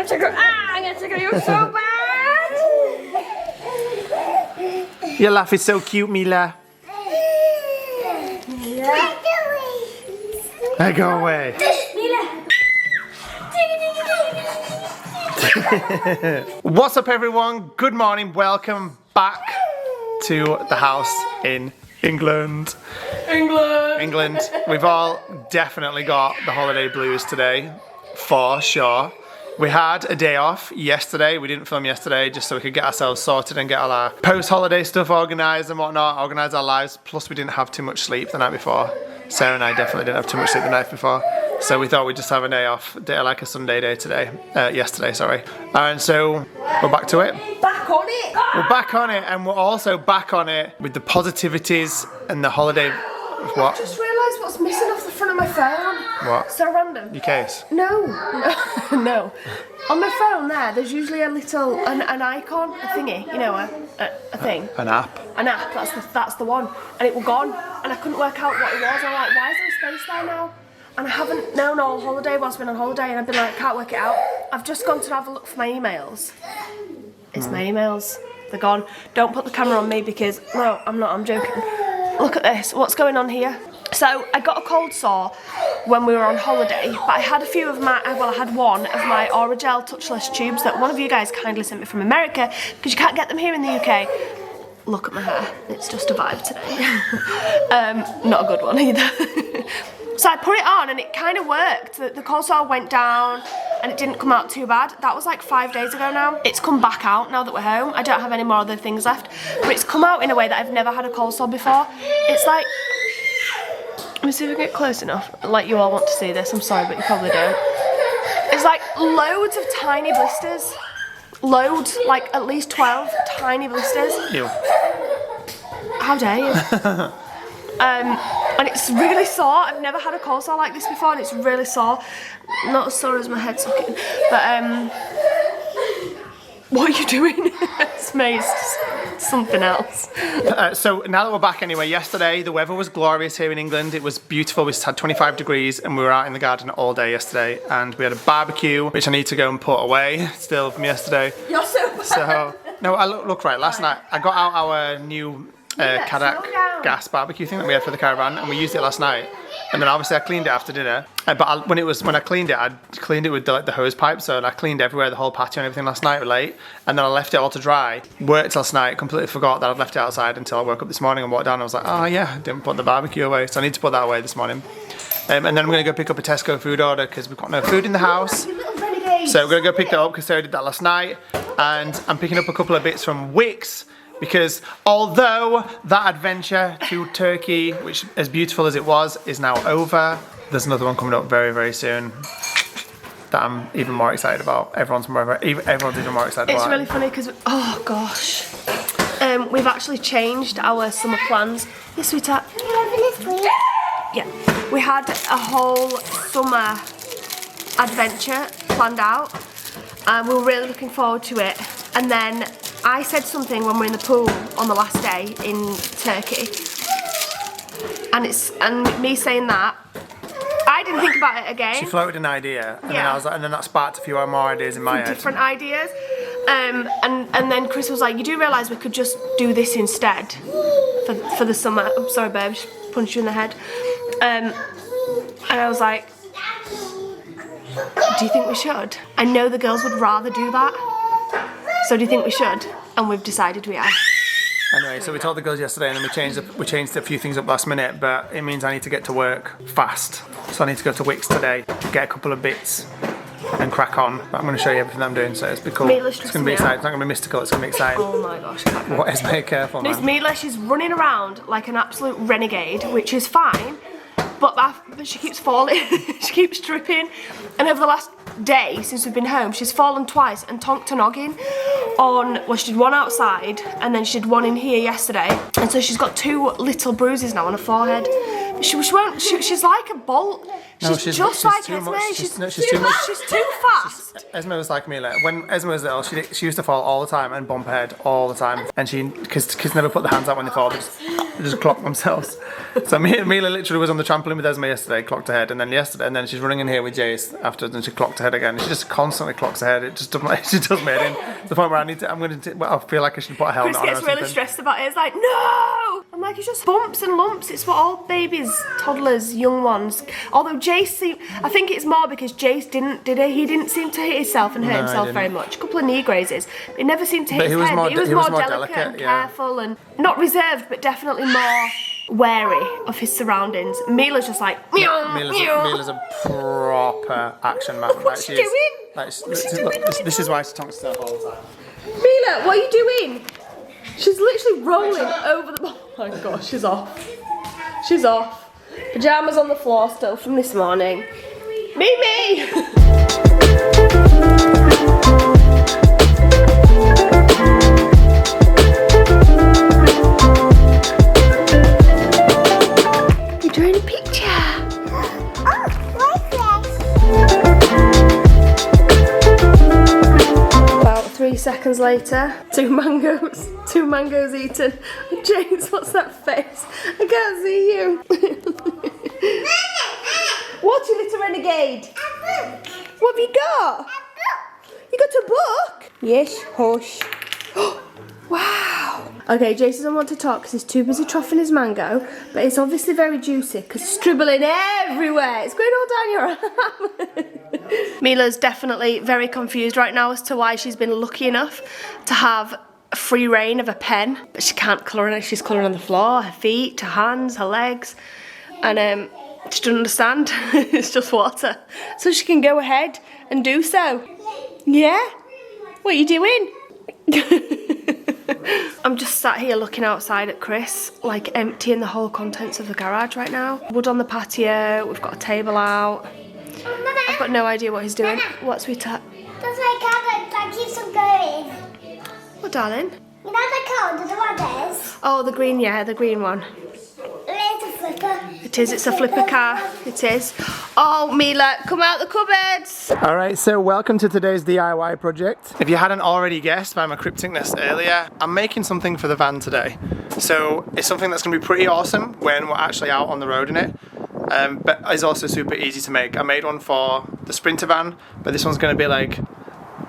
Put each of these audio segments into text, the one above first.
gonna tickle. I'm gonna tickle you so bad. Your laugh is so cute, Mila. I go away. What's up, everyone? Good morning. Welcome back to the house in England. England. We've all definitely got the holiday blues today, for sure. We had a day off yesterday. We didn't film yesterday just so we could get ourselves sorted and get all our post-holiday stuff organised and whatnot, organise our lives. Plus we didn't have too much sleep the night before. Sarah and I definitely didn't have too much sleep the night before. So we thought we'd just have a day off, like a Sunday day today. Yesterday, sorry. And so we're back to it. Back on it. We're back on it, and we're also back on it with the positivities and the holiday. What? I just realised what's missing off the front of my phone. What? So random. Your case? No. No. On my phone there's usually a little, an icon, a thingy, you know, a thing. An app. An app, that's the one. And it was gone, and I couldn't work out what it was. I'm like, why is there a space there now? And I haven't known all holiday whilst I've been on holiday, and I've been like, can't work it out. I've just gone to have a look for my emails. It's my emails. They're gone. Don't put the camera on me because, no, I'm not, I'm joking. Look at this, what's going on here? So I got a cold sore when we were on holiday, but I had a few of my, well, I had one of my Oragel touchless tubes that one of you guys kindly sent me from America because you can't get them here in the UK. Look at my hair, it's just a vibe today. Not a good one either. So I put it on and it kind of worked. The cold sore went down and it didn't come out too bad. That was like 5 days ago now. It's come back out now that we're home. I don't have any more other things left, but it's come out in a way that I've never had a cold sore before. It's like, let me see if I get close enough. Like you all want to see this, I'm sorry, but you probably don't. It's like loads of tiny blisters. Loads, like at least 12 tiny blisters. Ew. How dare you? And it's really sore. I've never had a cold sore like this before, and it's really sore. Not as sore as my head socket, but what are you doing? It's amazing. Something else. So now that we're back anyway, yesterday the weather was glorious here in England. It was beautiful. We had 25 degrees and we were out in the garden all day yesterday, and we had a barbecue which I need to go and put away still from yesterday. You're so bad. So no, I look right. Last night I got out our new Kadak gas barbecue thing that we had for the caravan, and we used it last night. And then obviously I cleaned it after dinner. But when I cleaned it, I cleaned it with the hose pipe. So I cleaned everywhere, the whole patio and everything last night late. And then I left it all to dry. Worked last night, completely forgot that I'd left it outside until I woke up this morning and walked down. I was like, oh yeah, I didn't put the barbecue away. So I need to put that away this morning. And then I'm going to go pick up a Tesco food order because we've got no food in the house. So we're going to go pick that up because Sarah did that last night. And I'm picking up a couple of bits from Wickes. Because although that adventure to Turkey, which as beautiful as it was, is now over, there's another one coming up very, very soon that I'm even more excited about. Everyone's even more excited about. It's really funny because, oh gosh, we've actually changed our summer plans. Yes, sweetheart. Yeah, we had a whole summer adventure planned out, and we were really looking forward to it. And then I said something when we were in the pool on the last day in Turkey, and me saying that, I didn't think about it again. She floated an idea, and yeah. then I was like, and then that sparked a few more ideas in my head. Different ideas, and then Chris was like, "You do realise we could just do this instead for the summer?" I'm sorry, babe, just punched you in the head. And I was like, "Do you think we should?" I know the girls would rather do that. So do you think we should? And we've decided we are. Anyway, so we told the girls yesterday, and then we changed a few things up last minute, but it means I need to get to work fast. So I need to go to Wickes today, get a couple of bits, and crack on. But I'm going to show you everything I'm doing, so it's cool. It's going to be exciting. It's not going to be mystical, it's going to be exciting. Oh my gosh. What is Mate careful, man? It's Mila, she's running around like an absolute renegade, which is fine, but she keeps falling. She keeps tripping, and over the last day since we've been home, she's fallen twice and tonked her noggin on, well, she did one outside and then she did one in here yesterday, and so she's got 2 little bruises now on her forehead She won't. She's like a bolt. She's just like Esmé. She's too much. She's too fast. Esmé was like me. Like, when Esmé was little, she used to fall all the time and bump her head all the time. And because kids never put their hands out when they fall, they just clock themselves. So Mila literally was on the trampoline with Esmé yesterday, clocked her head, and then she's running in here with Jace afterwards, and she clocked her head again. She just constantly clocks her head. It just doesn't. She does me in. To the point where I feel like I should put a helmet on her or Chris gets something. really stressed about it. It's like, no! I'm like, it's just bumps and lumps. It's what all babies, toddlers, young ones. Although Jace I think it's more because Jace didn't, did he? He didn't seem to hit himself and hurt himself very much. A couple of knee grazes. But he never seemed to hit his head. He was more delicate and careful and not reserved, but definitely more wary of his surroundings. Mila's just like, meow, Mila's a proper action man. What's she doing? This is why she talks to herself all the time. Mila, what are you doing? She's literally rolling over the... Oh my gosh, she's off. She's off. Pyjamas on the floor still from this morning. Mimi! You're doing a picture. About 3 seconds later, two mangoes eaten. James, what's that face? I can't see you. What, you little renegade? A book. What have you got? A book. You got a book? Yes, hush. Wow. Okay, Jason doesn't want to talk because he's too busy troughing his mango, but it's obviously very juicy because it's dribbling everywhere. It's going all down your arm. Mila's definitely very confused right now as to why she's been lucky enough to have free reign of a pen, but she can't colour on it. She's colouring on the floor, her feet, her hands, her legs, and she doesn't understand. It's just water. So she can go ahead and do so. Yeah? What are you doing? I'm just sat here looking outside at Chris, like emptying the whole contents of the garage right now. Wood on the patio, we've got a table out. I've got no idea what he's doing. What, sweetheart? That's my car that keeps on going. What, darling? You know the car, the one is? Oh, the green, yeah, the green one. It's a flipper. It is, it's a flipper car. It is. Oh, Mila, come out the cupboards. All right, so welcome to today's DIY project. If you hadn't already guessed by my crypticness earlier, I'm making something for the van today. So it's something that's gonna be pretty awesome when we're actually out on the road in it. But it's also super easy to make. I made one for the Sprinter van, but this one's gonna be like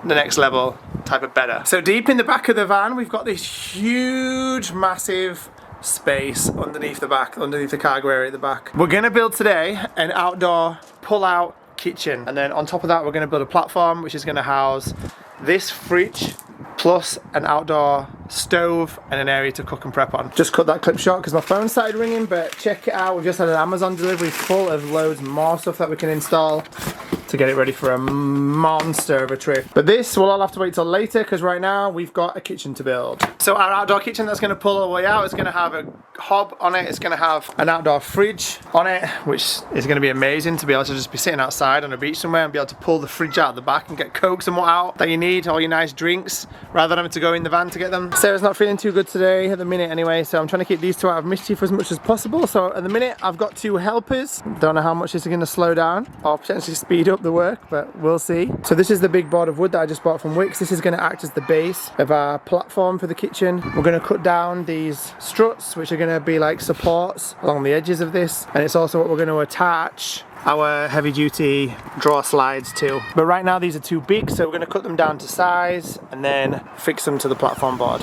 the next level type of better. So deep in the back of the van, we've got this huge, massive space underneath the cargo area at the back. We're gonna build today an outdoor pull-out kitchen, and then on top of that we're gonna build a platform which is gonna house this fridge plus an outdoor stove and an area to cook and prep on. Just cut that clip short because my phone started ringing, but check it out. We've just had an Amazon delivery full of loads more stuff that we can install to get it ready for a monster of a trip. But this we'll all have to wait till later because right now we've got a kitchen to build. So our outdoor kitchen that's going to pull all the way out is going to have a hob on it. It's going to have an outdoor fridge on it, which is going to be amazing to be able to just be sitting outside on a beach somewhere and be able to pull the fridge out of the back and get cokes and what out that you need, all your nice drinks, rather than having to go in the van to get them. Sarah's not feeling too good today at the minute anyway, so I'm trying to keep these two out of mischief as much as possible. So at the minute I've got 2 helpers. Don't know how much this is going to slow down or potentially speed up the work, but we'll see. So this is the big board of wood that I just bought from Wix. This is going to act as the base of our platform for the kitchen. We're going to cut down these struts, which are going to be like supports along the edges of this, and it's also what we're going to attach our heavy duty drawer slides to. But right now these are too big, so we're going to cut them down to size and then fix them to the platform board.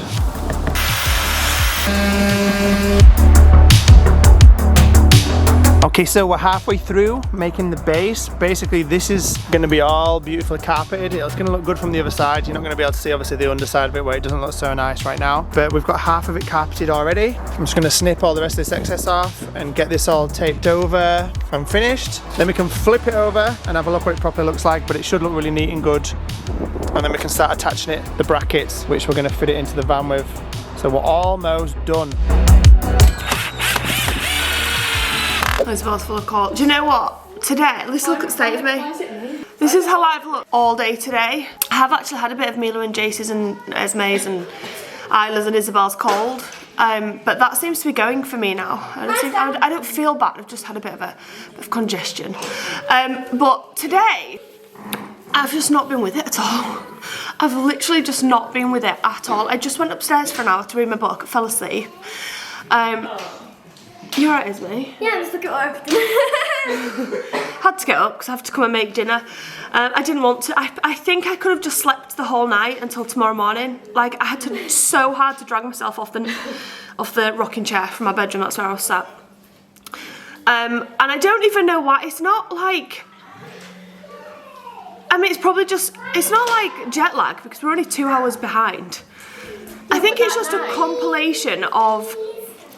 Okay, so we're halfway through making the base. Basically, this is going to be all beautifully carpeted. It's going to look good from the other side. You're not going to be able to see, obviously, the underside of it where it doesn't look so nice right now. But we've got half of it carpeted already. I'm just going to snip all the rest of this excess off and get this all taped over and finished. Then we can flip it over and have a look what it properly looks like, but it should look really neat and good. And then we can start attaching it, the brackets, which we're going to fit it into the van with. So we're almost done. Isabelle's full of cold. Do you know what? Today, let's look at the state of me. This is how I've looked all day today. I have actually had a bit of Mila and Jace's and Esmé's and Isla's and Isabelle's cold. But that seems to be going for me now. I don't feel bad. I've just had a bit of congestion. But today, I've just not been with it at all. I've literally just not been with it at all. I just went upstairs for an hour to read my book, fell asleep. You're right, Esmé? Yeah, I'm just looking at everything. Had to get up because I have to come and make dinner. I didn't want to. I think I could have just slept the whole night until tomorrow morning. Like, I had to so hard to drag myself off the rocking chair from my bedroom. That's where I was sat. And I don't even know why. It's not like... I mean, it's probably just... It's not like jet lag because we're only 2 hours behind. I think it's just a compilation of...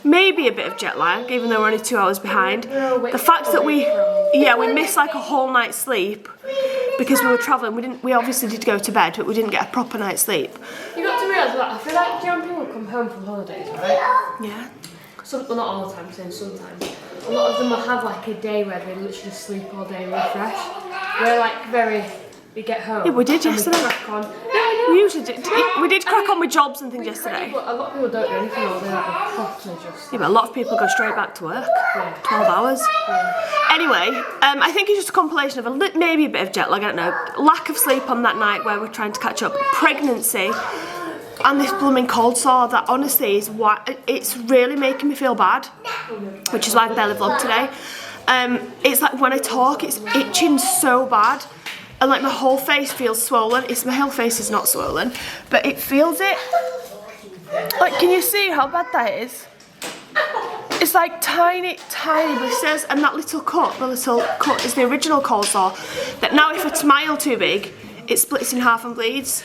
maybe a bit of jet lag, even though we're only 2 hours behind. The fact that we missed like a whole night's sleep because we were travelling. We obviously did go to bed, but we didn't get a proper night's sleep. You got to realise that I feel like young people come home from holidays, right? Yeah. Well, not all the time, saying sometimes. A lot of them will have like a day where they literally sleep all day and refresh. We're like we get home. Yeah, we did and yesterday. We crack on. We usually did. We did crack on with jobs and things yesterday. But a lot of people don't do anything all day, like they properly just... Yeah, but a lot of people go straight back to work. 12 hours. Anyway, I think it's just a compilation of maybe a bit of jet lag, I don't know. Lack of sleep on that night where we're trying to catch up. Pregnancy. And this blooming cold sore that honestly is what... It's really making me feel bad. Which is why I barely vlogged today. It's like when I talk, it's itching so bad. And like my whole face feels swollen. My whole face is not swollen, but it feels it. Like, can you see how bad that is? It's like tiny, tiny blisters, and that little cut, is the original cold sore. That now if I smile too big, it splits in half and bleeds.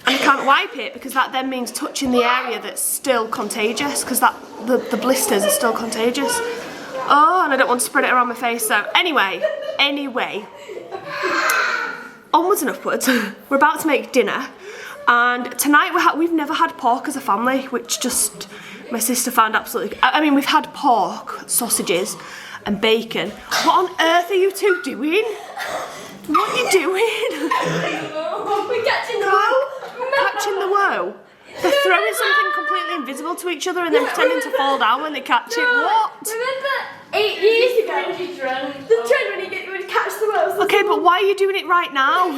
And I can't wipe it because that then means touching the area that's still contagious, because the blisters are still contagious. Oh, and I don't want to spread it around my face. So anyway. Onwards and upwards. We're about to make dinner, and tonight we've never had pork as a family, which just my sister found absolutely... I mean, we've had pork, sausages and bacon. What on earth are you two doing? What are you doing? We're catching the woe. Catching the woe? They're throwing something completely invisible to each other and then pretending to fall down when they catch it. What? Remember 8 years ago? The trend when you catch the woe. Okay, but why are you doing it right now?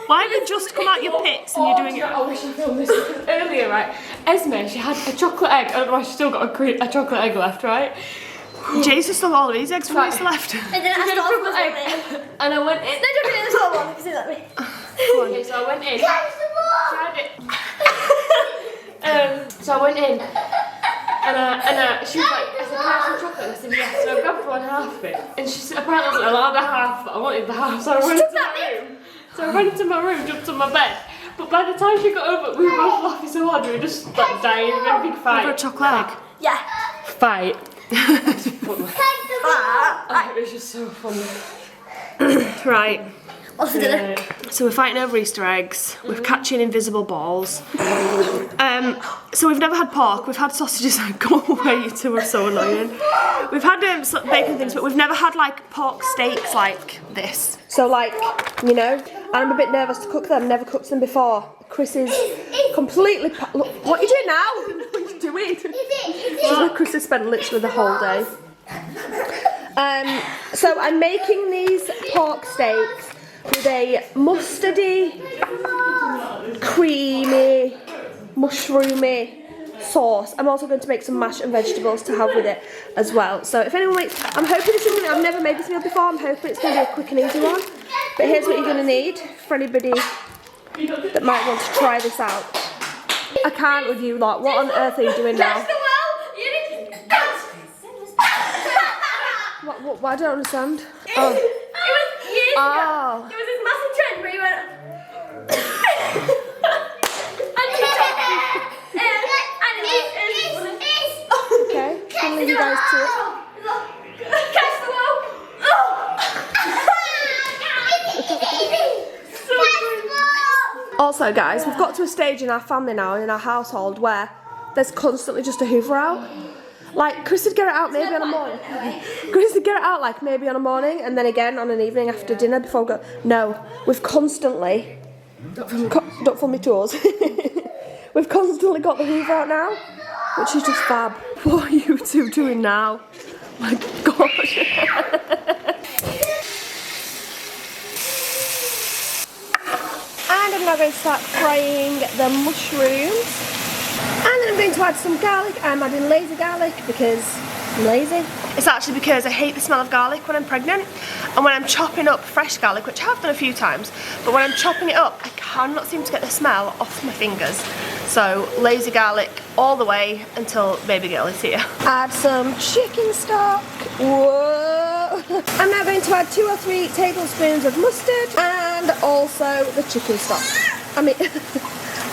Why have you just come out your pits and you're doing it? I wish I filmed this earlier, right? Esmé, she had a chocolate egg. I don't know why she's still got a chocolate egg left, right? Jesus still got all of these eggs from us left. And then I She had a chocolate egg, and I went in. No, don't do it, there's one. You can see that me. Okay, so I went in. Catch the woe. So I went in, and she was like, I said, can I have some chocolate? And I said, yes. So I grabbed 1/2 of it, and she said, apparently I wasn't allowed a half, but I wanted the half, so I went into my room. So I went into my room, jumped on my bed, but by the time she got over, we were both laughing so hard, we were just like dying in a big fight. Over a chocolate egg? Yeah. Fight. Catch the woe. Oh, it was just so funny. Right. What's for dinner? So we're fighting over Easter eggs. We're catching invisible balls. So we've never had pork. We've had sausages. Go away, you two are so annoying. We've had bacon things, but we've never had like pork steaks like this. So like, you know, and I'm a bit nervous to cook them. Never cooked them before. Chris is completely... Look, what are you doing now? What are you doing? Chris has spent literally the whole day. So I'm making these pork steaks with a mustardy, creamy, mushroomy sauce. I'm also going to make some mash and vegetables to have with it as well. So if anyone likes, I'm hoping this is something, I've never made this meal before, I'm hoping it's going to be a quick and easy one. But here's what you're going to need for anybody that might want to try this out. I can't with you lot. What on earth are you doing now? What I don't understand. Oh. It was this massive trend where you went Okay, I'll leave you guys to it. catch the woe. Also guys, we've got to a stage in our family now and in our household where there's constantly just a hoover out. Like, Chris would get it out maybe on a morning. Chris would get it out like maybe on a morning and then again on an evening after dinner before we go. No, we've constantly... Don't film me toes. We've constantly got the hoover out now. which is just fab. What are you two doing now? My God. And I'm now going to start frying the mushrooms. And then I'm going to add some garlic. I'm adding lazy garlic because I'm lazy. It's actually because I hate the smell of garlic when I'm pregnant. And when I'm chopping up fresh garlic, which I have done a few times, but when I'm chopping it up, I cannot seem to get the smell off my fingers. So lazy garlic all the way until baby girl is here. Add some chicken stock. Whoa! I'm now going to add 2 or 3 tablespoons of mustard and also the chicken stock.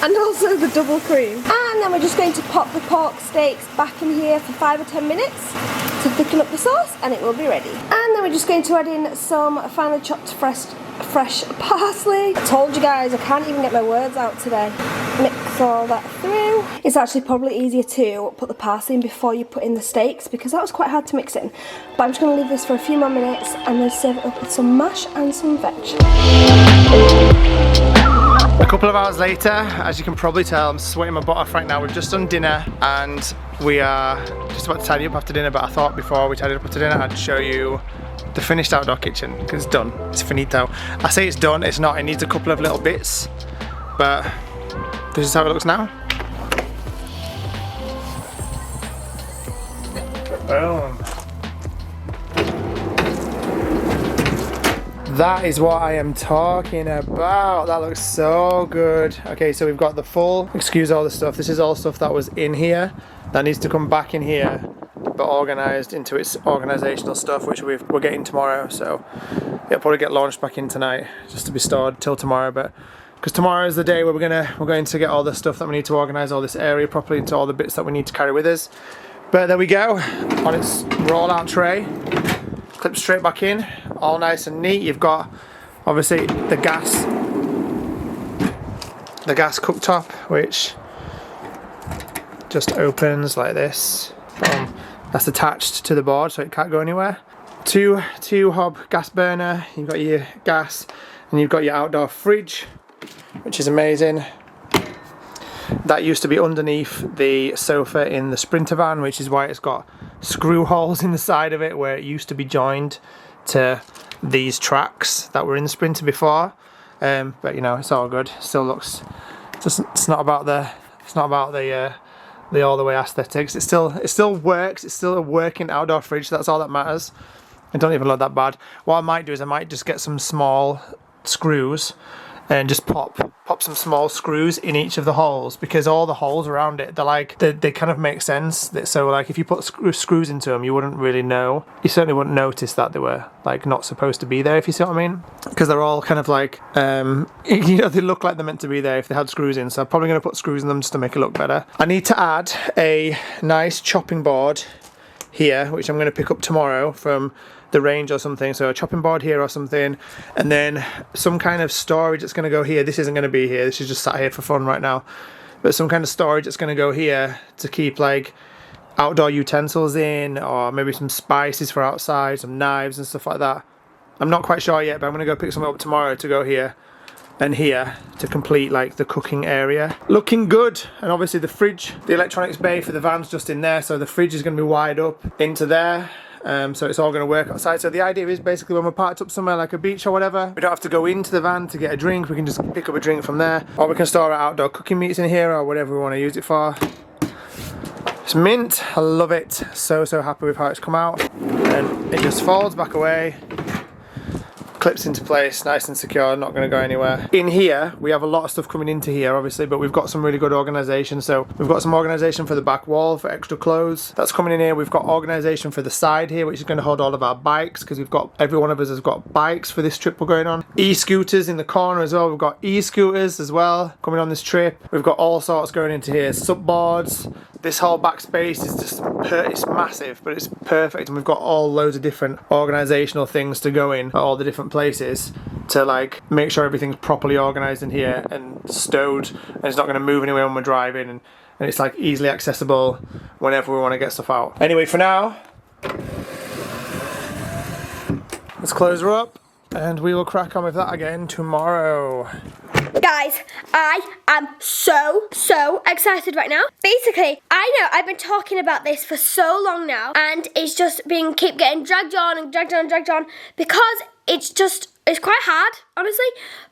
And also the double cream. And then we're just going to pop the pork steaks back in here for 5 or 10 minutes to thicken up the sauce, and it will be ready. And then we're just going to add in some finely chopped fresh parsley. I told you guys, I can't even get my words out today. Mix all that through. It's actually probably easier to put the parsley in before you put in the steaks because that was quite hard to mix in. But I'm just going to leave this for a few more minutes and then serve it up with some mash and some veg. A couple of hours later, as you can probably tell, I'm sweating my butt off right now. We've just done dinner and we are just about to tidy up after dinner, but I thought before we tidied up after dinner I'd show you the finished outdoor kitchen because it's done, it's finito. I say it's done, it's not, it needs a couple of little bits, but this is how it looks now. Boom. That is what I am talking about. That looks so good. Okay, so we've got the full, excuse all the stuff. This is all stuff that was in here that needs to come back in here, but organised into its organisational stuff, which we're getting tomorrow. So it'll probably get launched back in tonight, just to be stored till tomorrow. But because tomorrow is the day where we're going to get all the stuff that we need to organise all this area properly into all the bits that we need to carry with us. But there we go, on its roll-out tray. Clip straight back in, all nice and neat. You've got obviously the gas cooktop, which just opens like this. Boom. That's attached to the board so it can't go anywhere. Two hob gas burner. You've got your gas and you've got your outdoor fridge, which is amazing. That used to be underneath the sofa in the Sprinter van, which is why it's got screw holes in the side of it where it used to be joined to these tracks that were in the Sprinter before. But you know, it's all good. Still looks. It's not about the all the way aesthetics. It still works. It's still a working outdoor fridge. That's all that matters. It don't even look that bad. What I might do is I might just get some small screws and just pop some small screws in each of the holes, because all the holes around it, they kind of make sense. So like if you put screws into them, you wouldn't really know. You certainly wouldn't notice that they were like not supposed to be there, if you see what I mean. Because they're all kind of like, you know, they look like they're meant to be there if they had screws in. So I'm probably going to put screws in them just to make it look better. I need to add a nice chopping board here, which I'm going to pick up tomorrow from the range or something. So a chopping board here or something, and then some kind of storage that's going to go here. This isn't going to be here, this is just sat here for fun right now, but some kind of storage that's going to go here to keep like outdoor utensils in, or maybe some spices for outside, some knives and stuff like that. I'm not quite sure yet, but I'm going to go pick some up tomorrow to go here and here to complete like the cooking area. Looking good. And obviously the fridge, the electronics bay for the van's just in there, so the fridge is going to be wired up into there. So it's all going to work outside. So the idea is basically when we're parked up somewhere like a beach or whatever, we don't have to go into the van to get a drink. We can just pick up a drink from there, or we can store our outdoor cooking meats in here or whatever we want to use it for. It's mint. I love it. So happy with how it's come out. And it just folds back away, clips into place, nice and secure, not going to go anywhere. In here, we have a lot of stuff coming into here, obviously, but we've got some really good organisation. So we've got some organisation for the back wall for extra clothes. That's coming in here. We've got organisation for the side here, which is going to hold all of our bikes, because we've got, every one of us has got bikes for this trip we're going on. E-scooters in the corner as well. We've got e-scooters as well coming on this trip. We've got all sorts going into here. Subboards. This whole back space is just, it's massive, but it's perfect, and we've got all loads of different organisational things to go in at all the different places to like make sure everything's properly organised in here and stowed, and it's not going to move anywhere when we're driving, and it's like easily accessible whenever we want to get stuff out. Anyway, for now, let's close her up and we will crack on with that again tomorrow. Guys, I am so excited right now. Basically, I know I've been talking about this for so long now, and it's just keep getting dragged on because it's quite hard, honestly.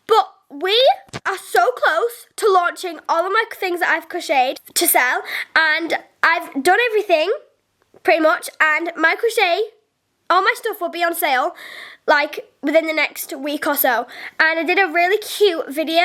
But we are so close to launching all of my things that I've crocheted to sell, and I've done everything pretty much, and my crochet, all my stuff will be on sale like within the next week or so. And I did a really cute video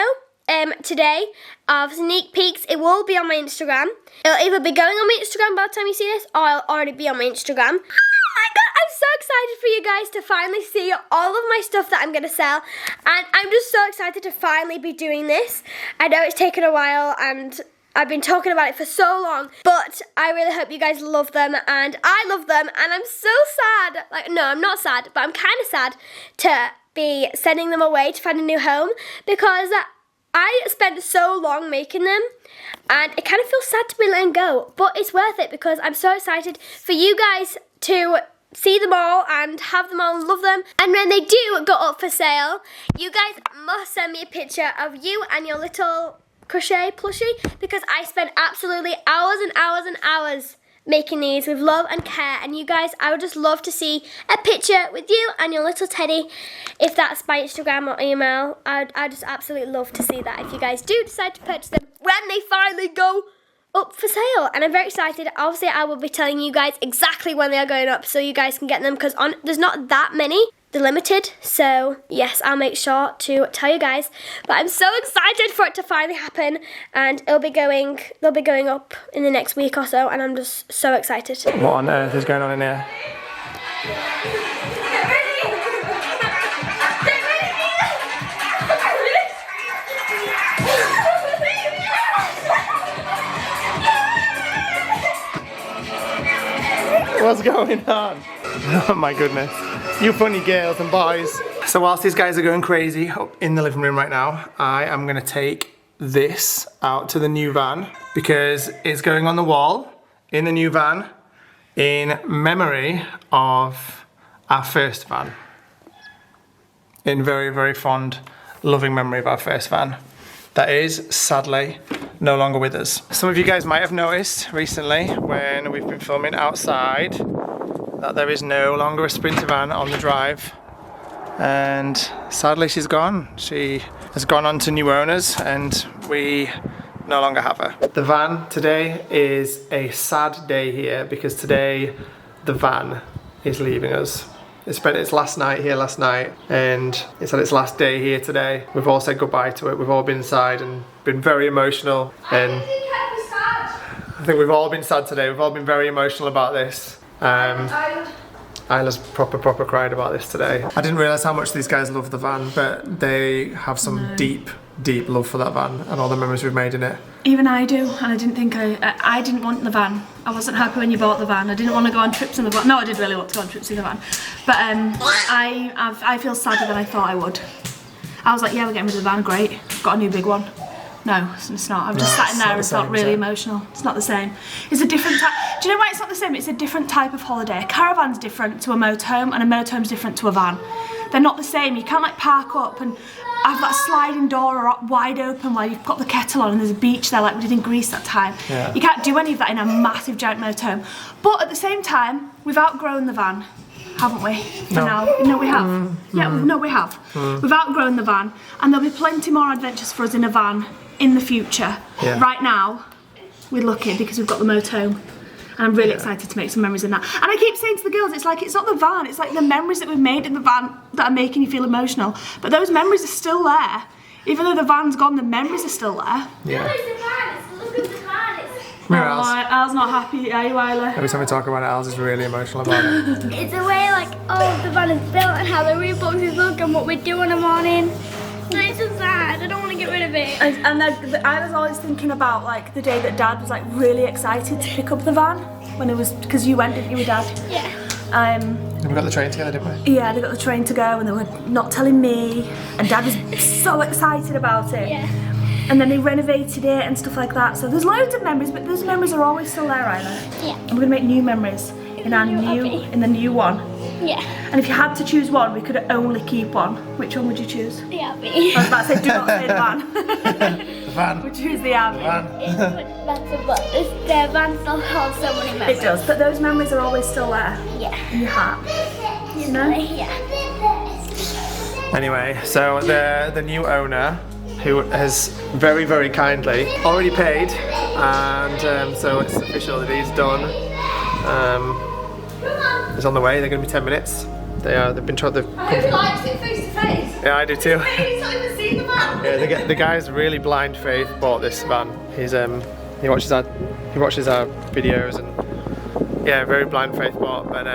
today of sneak peeks. It will be on my Instagram. It'll either be going on my Instagram by the time you see this, or it'll already be on my Instagram. Oh my god, I'm so excited for you guys to finally see all of my stuff that I'm going to sell, and I'm just so excited to finally be doing this. I know it's taken a while, and I've been talking about it for so long, but I really hope you guys love them, and I love them, and I'm so sad. Like, no, I'm not sad, but I'm kind of sad to be sending them away to find a new home, because I spent so long making them, and it kind of feels sad to be letting go, but it's worth it because I'm so excited for you guys to see them all and have them all and love them. And when they do go up for sale, you guys must send me a picture of you and your little crochet plushie, because I spent absolutely hours and hours and hours making these with love and care, and you guys, I would just love to see a picture with you and your little teddy. If that's by Instagram or email, I'd just absolutely love to see that if you guys do decide to purchase them when they finally go up for sale. And I'm very excited. Obviously, I will be telling you guys exactly when they are going up so you guys can get them, because there's not that many. They're limited, so yes, I'll make sure to tell you guys. But I'm so excited for it to finally happen, and they'll be going up in the next week or so, and I'm just so excited. What on earth is going on in here? What's going on? Oh my goodness. You funny girls and boys. So whilst these guys are going crazy up in the living room right now, I am going to take this out to the new van, because it's going on the wall in the new van in memory of our first van. In very, very fond, loving memory of our first van. That is, sadly, no longer with us. Some of you guys might have noticed recently when we've been filming outside that there is no longer a Sprinter van on the drive, and sadly she's gone. She has gone on to new owners and we no longer have her. The van today is a sad day here, because today the van is leaving us. It spent its last night here last night, and it's had its last day here today. We've all said goodbye to it. We've all been inside and been very emotional, and I think we've all been sad today. We've all been very emotional about this. Isla's proper cried about this today. I didn't realise how much these guys love the van, but they have some deep love for that van and all the memories we've made in it. Even I do, and I didn't think I didn't want the van. I wasn't happy when you bought the van. I didn't want to go on trips in the van. No, I did really want to go on trips in the van, but I feel sadder than I thought I would. I was like, yeah, we're getting rid of the van, great. Got a new big one. No, it's not. I've just sat in there and felt really emotional. It's not the same. It's a different type. Do you know why it's not the same? It's a different type of holiday. A caravan's different to a motorhome, and a motorhome's different to a van. They're not the same. You can't like park up and have that sliding door wide open while you've got the kettle on and there's a beach there like we did in Greece that time. Yeah. You can't do any of that in a massive giant motorhome. But at the same time, we've outgrown the van, haven't we? For now. No, we have. No, we have. We've outgrown the van, and there'll be plenty more adventures for us in a van in the future. Yeah. Right now, we're lucky because we've got the motorhome. And I'm really excited to make some memories in that. And I keep saying to the girls, it's like, it's not the van, it's like the memories that we've made in the van that are making you feel emotional. But those memories are still there. Even though the van's gone, the memories are still there. Yeah. Look at the van, look at the van. Al's not happy, are you, Isla? Every time we talk about it, Al's is really emotional about it. It's a way like, oh, the van is built and how the roof boxes look and what we do in the morning. And it's so sad, I don't want to get rid of it. And I was always thinking about like the day that Dad was like really excited to pick up the van when it was, because you went, didn't you, with Dad? Yeah. We got the train together, didn't we? Yeah, they got the train to go and they were not telling me, and Dad was so excited about it. Yeah. And then they renovated it and stuff like that. So there's loads of memories, but those memories are always still there, Isla. Yeah. And we're gonna make new memories in the new one. Yeah. And if you had to choose one, we could only keep one. Which one would you choose? The Abbey. I was about to say, do not say the van. The van. We choose the Abbey. The van still holds so many memories. It does, but those memories are always still there Yeah. in your heart. You know? Yeah. Anyway, so the new owner, who has very, very kindly already paid, and so it's official that he's done. Is on the way. They're going to be 10 minutes. They've been trying. I hope he likes it face to face. Yeah, I do too. He's not even seen the van. Yeah, the guy's really blind faith bought this van. He's he watches our videos, and yeah, very blind faith bought, but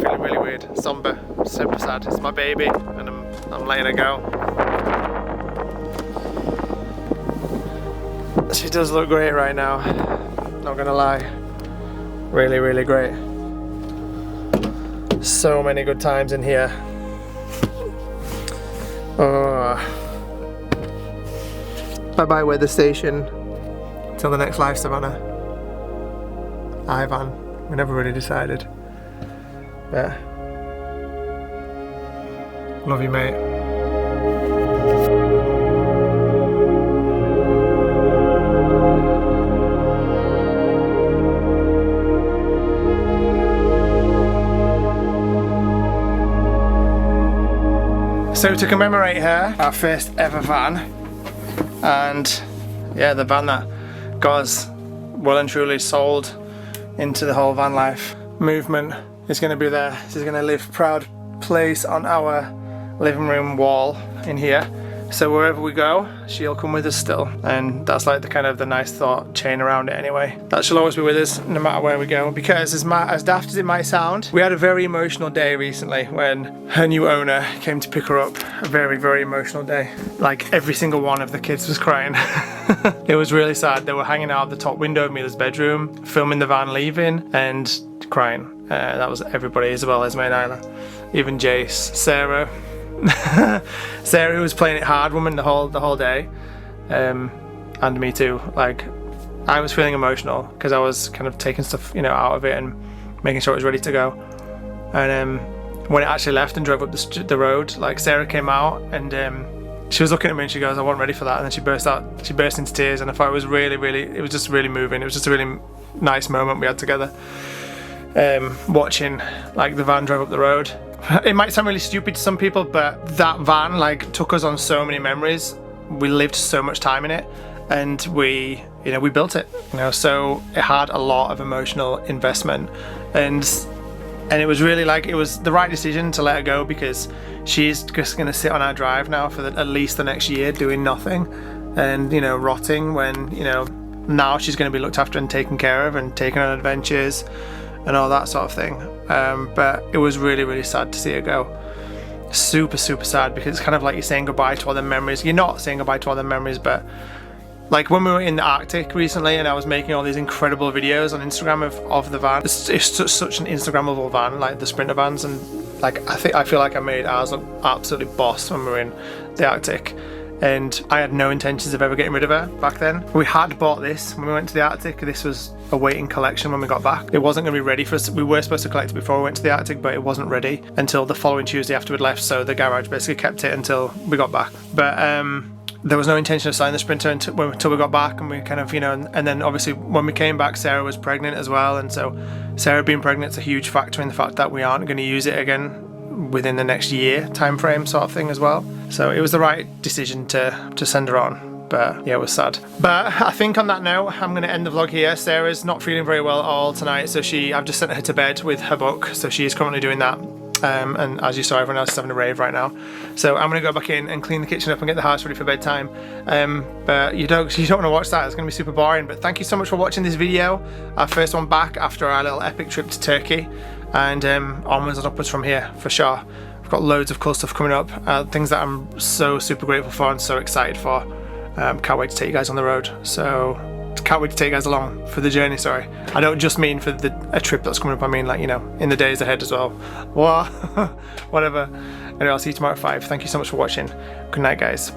feeling really weird, somber, super sad. It's my baby, and I'm letting her go. She does look great right now, not gonna lie. Really, really great. So many good times in here. Oh. Bye-bye weather station. Till the next live Savannah. Ivan. We never really decided. Yeah. Love you, mate. So to commemorate her, our first ever van, and yeah, the van that got us well and truly sold into the whole van life movement is going to be there. She's going to leave proud place on our living room wall in here. So wherever we go, she'll come with us still, and that's like the kind of the nice thought chain around it anyway. That she'll always be with us no matter where we go, because as daft as it might sound, we had a very emotional day recently when her new owner came to pick her up. A very, very emotional day. Like every single one of the kids was crying. It was really sad. They were hanging out the top window of Mila's bedroom, filming the van leaving and crying. That was everybody, Isabelles, Esmés, and Isla. Even Jace, Sarah. Sarah, who was playing it hard woman the whole day, and me too. Like, I was feeling emotional because I was kind of taking stuff, you know, out of it and making sure it was ready to go. And when it actually left and drove up the road, like Sarah came out and she was looking at me and she goes, "I wasn't ready for that." And then she burst into tears, and I thought it was it was just really moving. It was just a really nice moment we had together, watching like the van drive up the road. It might sound really stupid to some people, but that van like took us on so many memories. We lived so much time in it, and we built it, so it had a lot of emotional investment, and it was really like, it was the right decision to let her go, because she's just going to sit on our drive now for at least the next year doing nothing and rotting, when now she's going to be looked after and taken care of and taken on adventures and all that sort of thing. But it was really, really sad to see her go. Super, super sad, because it's kind of like you're saying goodbye to all the memories. You're not saying goodbye to all the memories, but like when we were in the Arctic recently and I was making all these incredible videos on Instagram of the van. It's such an Instagrammable van, like the Sprinter vans, and like I feel like I made ours look absolutely boss when we were in the Arctic. And I had no intentions of ever getting rid of her back then. We had bought this when we went to the Arctic. This was a waiting collection when we got back. It wasn't going to be ready for us. We were supposed to collect it before we went to the Arctic, but it wasn't ready until the following Tuesday after we'd left, so the garage basically kept it until we got back. But there was no intention of selling the Sprinter until we got back, and we kind of, and then obviously when we came back, Sarah was pregnant as well, and so Sarah being pregnant is a huge factor in the fact that we aren't going to use it again within the next year time frame sort of thing as well. So it was the right decision to send her on, but yeah, it was sad. But I think on that note, I'm going to end the vlog here. Sarah's not feeling very well at all tonight, so I've just sent her to bed with her book, so she is currently doing that. And as you saw, everyone else is having a rave right now. So I'm going to go back in and clean the kitchen up and get the house ready for bedtime. But you don't want to watch that. It's going to be super boring. But thank you so much for watching this video. Our first one back after our little epic trip to Turkey. And onwards and upwards from here, for sure. I've got loads of cool stuff coming up. Things that I'm so super grateful for and so excited for. Can't wait to take you guys on the road. So can't wait to take you guys along for the journey, sorry. I don't just mean for a trip that's coming up, I mean like, in the days ahead as well. Whatever. Anyway, I'll see you tomorrow at 5. Thank you so much for watching. Good night, guys.